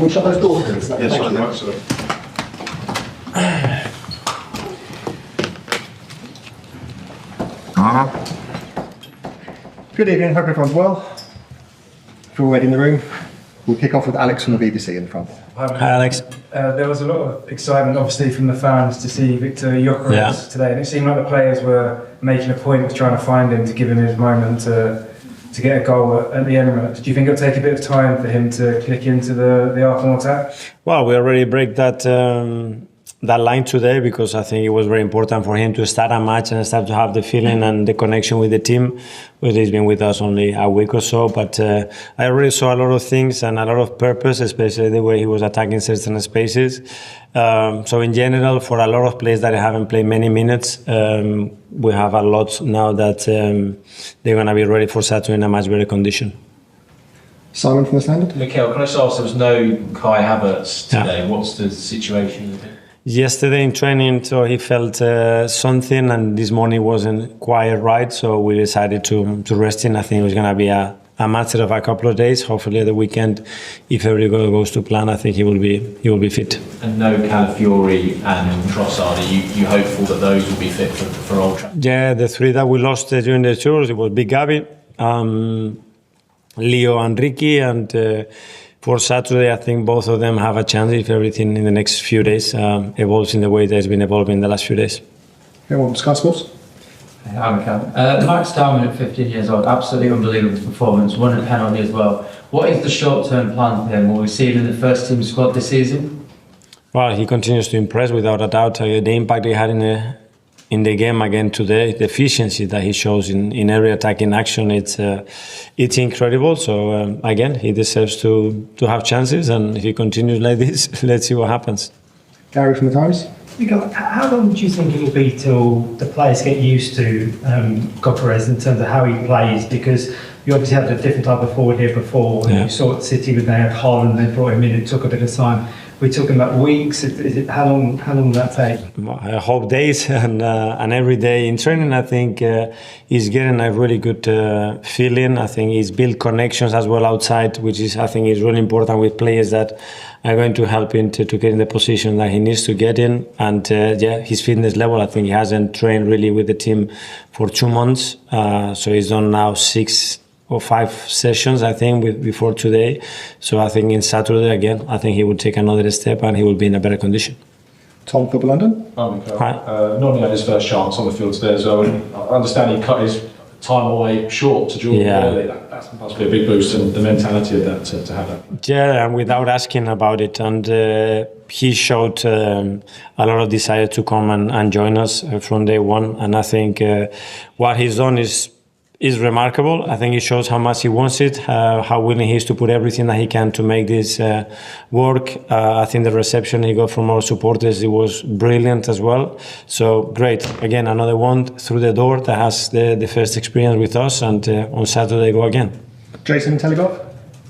Can we shut those doors, please? Yes, sorry. Good evening, hope everyone's well. If you're already in the room, we'll kick off with Alex from the BBC in front. Hi Alex. There was a lot of excitement obviously from the fans to see Viktor Gyokeres today, and it seemed like the players were making a point of trying to find him to give him his moment to get a goal at the Emirates. Do you think it'll take a bit of time for him to click into the Arsenal attack? Well, we already break that line today because I think it was very important for him to start a match and start to have the feeling and the connection with the team. Well, he's been with us only a week or so, but I already saw a lot of things and a lot of purpose, especially the way he was attacking certain spaces. So in general, for a lot of players that haven't played many minutes, we have a lot now that they're going to be ready for Saturday in a much better condition. Simon from the Standard. Mikel, can I just ask, there was no Kai Havertz today. Yeah. What's the situation with him? Yesterday in training, so he felt something, and this morning wasn't quite right, so we decided to rest him. I think it was going to be a matter of a couple of days. Hopefully at the weekend, if everything goes to plan, I think he will be fit. And no Calafiori and Trossard. Are you hopeful that those will be fit for Old Trafford? Yeah, the three that we lost during the tours, it was Big Gabi, Leo and Ricky, and for Saturday, I think both of them have a chance if everything in the next few days evolves in the way that it's been evolving in the last few days. Everyone from Sky Sports. Hi, Mikel. Max Dowman at 15 years old, absolutely unbelievable performance, won a penalty as well. What is the short-term plan for him? Will we see him in the first team squad this season? Well, he continues to impress without a doubt. The impact he had in the game again today, the efficiency that he shows in every attacking action, it's incredible. So again, he deserves to have chances, and if he continues like this, let's see what happens. Gary from the Times. Mikel, how long do you think it'll be till the players get used to Gyokeres in terms of how he plays? Because you obviously had a different type of forward here before. Yeah. You saw at City when they had Holland, they brought him in. It took a bit of time. We're talking about weeks. How long will that take? I hope days, and every day in training, I think he's getting a really good feeling. I think he's built connections as well outside, which is, I think, is really important with players that are going to help him to get in the position that he needs to get in. And his fitness level, I think he hasn't trained really with the team for 2 months. So he's done now 6 or 5 sessions, I think, before today. So I think in Saturday again, I think he will take another step and he will be in a better condition. Tom, Football London. Hi, Mikel. Noni had his first chance on the field today as well. I understand he cut his time away short to draw early. That must be a big boost in the mentality of that, to have that. Yeah, and without asking about it. And he showed a lot of desire to come and join us from day one. And I think what he's done is remarkable. I think it shows how much he wants it, how willing he is to put everything that he can to make this work. I think the reception he got from our supporters, it was brilliant as well. So great. Again, another one through the door that has the first experience with us, and on Saturday go again. Jason, Telegraph.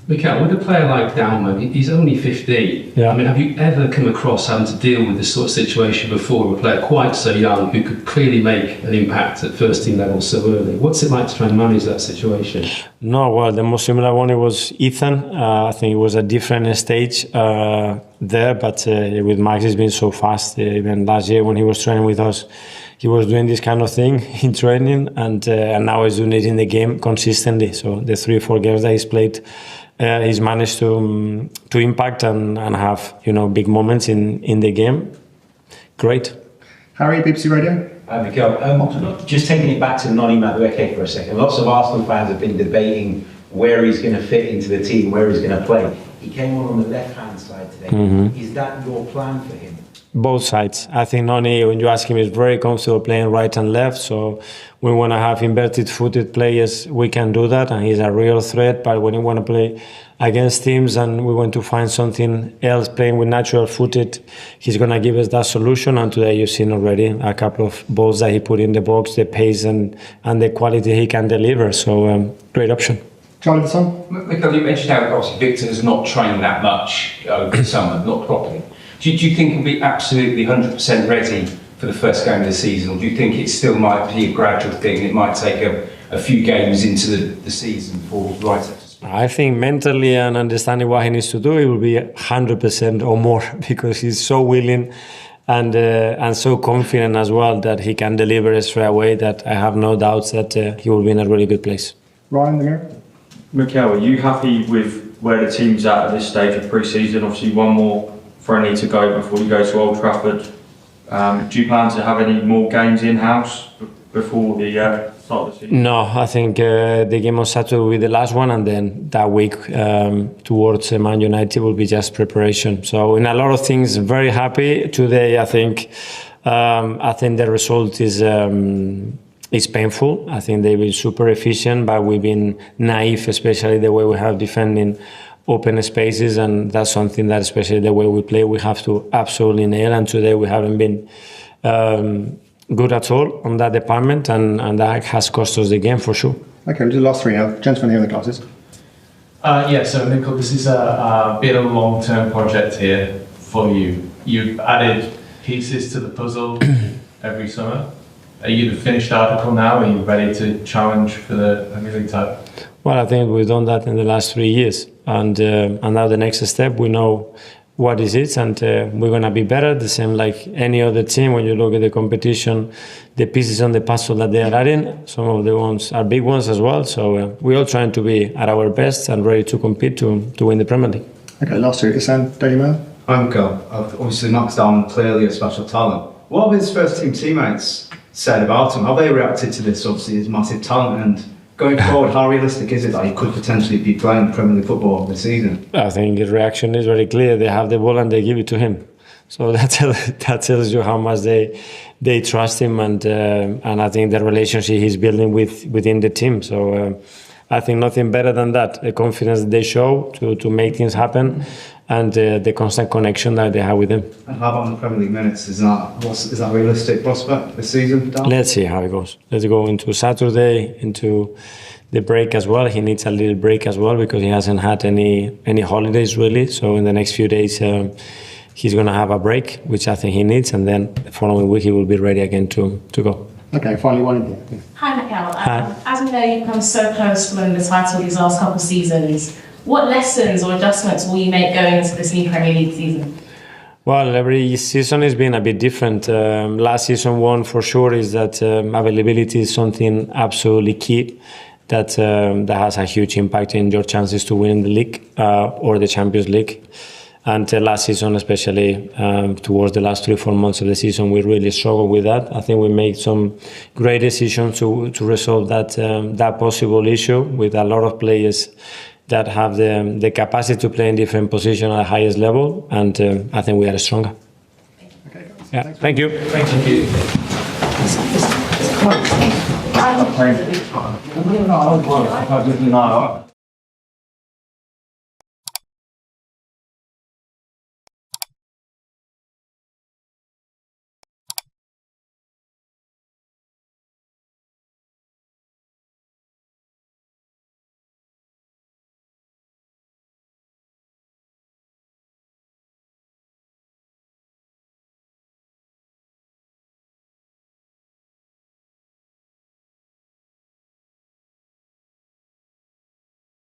Mikel, with a player like Dowman, he's only 15. Yeah. I mean, have you ever come across having to deal with this sort of situation before, with a player quite so young who could clearly make an impact at first team level so early? What's it like to try and manage that situation? No, well, the most similar one, it was Ethan. I think it was a different stage there, but with Max, he's been so fast. Even last year when he was training with us, he was doing this kind of thing in training, and now he's doing it in the game consistently. So the 3 or 4 games that he's played, he's managed to impact and have big moments in the game. Great. Harry, BBC Radio. Mikel, just taking it back to Noni Madueke for a second. Lots of Arsenal fans have been debating where he's going to fit into the team, where he's going to play. He came on the left-hand side today. Mm-hmm. Is that your plan for him? Both sides. I think Noni, when you ask him, is very comfortable playing right and left. So we want to have inverted-footed players, we can do that, and he's a real threat. But when you want to play against teams and we want to find something else, playing with natural-footed, he's going to give us that solution. And today you've seen already a couple of balls that he put in the box, the pace and the quality he can deliver. So great option. Charlie the Sun. Mikel, you mentioned how obviously Viktor has not trained that much over the summer, not properly. Do you think he'll be absolutely 100% ready for the first game of the season, or do you think it still might be a gradual thing? It might take a few games into the season before right up to speed? I think mentally and understanding what he needs to do, he will be 100% or more because he's so willing and so confident as well that he can deliver straight away. That I have no doubts that he will be in a really good place. Ryan, the mirror. Mikel, are you happy with where the team's at this stage of pre-season? Obviously, one more friendly to go before you go to Old Trafford. Do you plan to have any more games in-house before the start of the season? No, I think the game on Saturday will be the last one, and then that week towards Man United will be just preparation. So in a lot of things, very happy. Today, I think the result is painful. I think they've been super efficient, but we've been naive, especially the way we have defending open spaces, and that's something that, especially the way we play, we have to absolutely nail. And today we haven't been good at all on that department, and that has cost us the game for sure. Okay, we'll do the last three now. Gentlemen here in the glasses. So Mikel, this is been a long-term project here for you. You've added pieces to the puzzle every summer. Are you the finished article now? Are you ready to challenge for the Premier League title? Well, I think we've done that in the last 3 years, and now the next step, we know what is it, and we're going to be better, the same like any other team. When you look at the competition, the pieces on the puzzle that they are adding, some of the ones are big ones as well, so we're all trying to be at our best and ready to compete to win the Premier League. Okay, last two. Isan, Daily Mail. I'm Mikel. Obviously, Max Dowman, clearly a special talent. What have his first team teammates said about him? How they reacted to this? Obviously, his massive talent, and going forward, how realistic is it that he could potentially be playing Premier League football this season? I think his reaction is very clear. They have the ball and they give it to him. So that tells you how much they trust him, and I think the relationship he's building within the team. So I think nothing better than that. The confidence that they show to make things happen, and the constant connection that they have with him. And how about in the Premier League minutes? Is that a realistic prospect this season, Dan? Let's see how it goes. Let's go into Saturday, into the break as well. He needs a little break as well because he hasn't had any holidays really. So in the next few days, he's going to have a break, which I think he needs, and then the following week he will be ready again to go. Okay, finally one in here. Hi, Mikel. As we know, you've come so close to winning the title these last couple of seasons. What lessons or adjustments will you make going into this new Premier League season? Well, every season has been a bit different. Last season, one for sure is that availability is something absolutely key that has a huge impact in your chances to win the league or the Champions League. And last season, especially towards the last 3-4 months of the season, we really struggled with that. I think we made some great decisions to resolve that possible issue with a lot of players that have the capacity to play in different positions at the highest level, and I think we are stronger. Okay, guys. Yeah, thank you. Thank you. It's quite